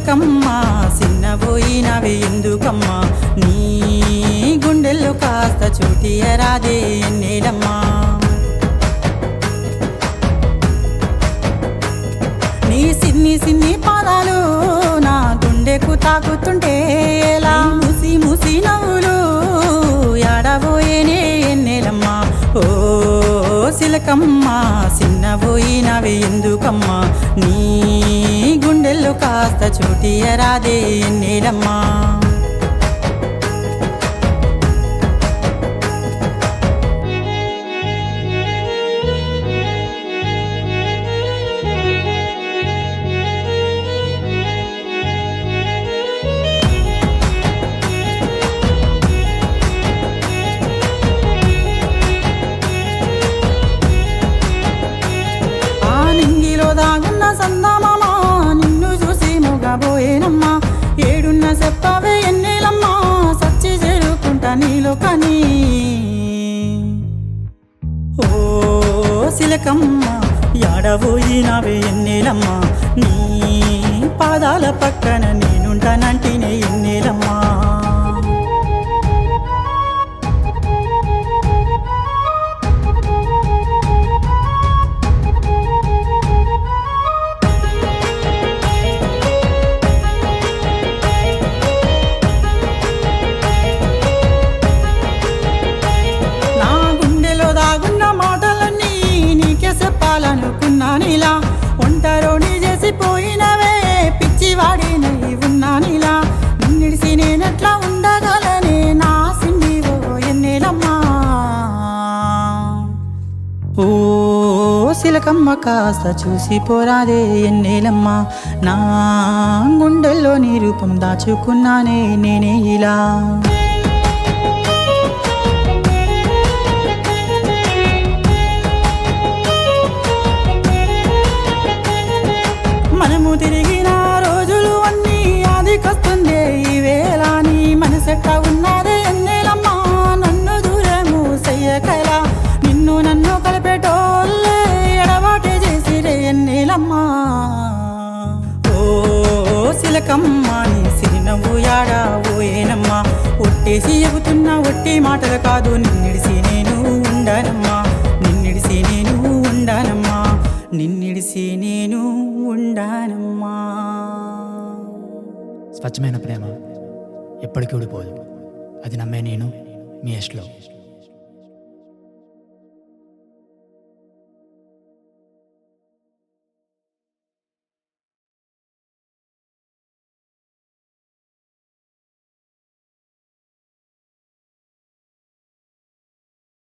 చిలకమ్మ చిన్నబోయినవి ఎందుకమ్మా నీ గుండెల్లో కాస్త చూటియరాదే ఎన్నేలమ్మా నీ సిన్ని సిన్ని పాదాలు నా గుండెకు తాకుతుంటే ఎలా ముసి ముసి నవ్వులు యాడబోయేనే ఎన్నేలమ్మా ఓ చిలకమ్మ చిన్నబోయినవి ఎందుకమ్మా నీ గుండెల్లో కాస్త చూటియరాదే ఎన్నేలమ్మా దాగున్న సందామామా నిన్ను చూసి మొగబోయేనమ్మా ఏడున్న చెప్పవే ఎన్నేలమ్మా సచ్చి చేరుకుంటా నీలో కానీ ఓ చిలకమ్మ యాడబోయినవే ఎన్నేలమ్మా నీ పాదాల పక్కన నేనుంటానంటేనే ఎన్నేలమ్మా చెప్పాలనుకున్నానిలా ఒంటరోని చేసిపోయినవే పిచ్చివాడినై ఉన్నానిలా నిన్నిడిసి నేనెట్లా ఉండగలనే నా సిండివో ఎన్నేలమ్మా ఓ చిలకమ్మ కాస్త చూసిపోరాదే ఎన్నేలమ్మా నా గుండెల్లో నీ రూపం దాచుకున్నానే నేనే ఇలా మనము తిరిగిన రోజులు అన్నీ ఆదికొస్తుందే ఈ వేళ నీ మనసెట్ట ఉన్నదే ఎన్నేలమ్మా నన్ను దూరము చెయ్యకలా నిన్ను నన్ను కలిపేటోళ్ళే ఎడబాటే చేసిరే ఎన్నేలమ్మా ఓ చిలకమ్మ నీ సిరినవ్వు యాడా ఓయేనమ్మా ఒట్టేసి చెబుతున్నా ఒట్టి మాటలు కాదు నిన్నిడిసి నేను ఉండనమ్మా నిన్నిడిసి నేను ఉండనమ్మా నిన్నిడిసి నేను ఉండానమ్మా స్వచ్ఛమైన ప్రేమ ఎప్పటికీ ఊడిపోదు అది నమ్మే నేను మీ యష్లో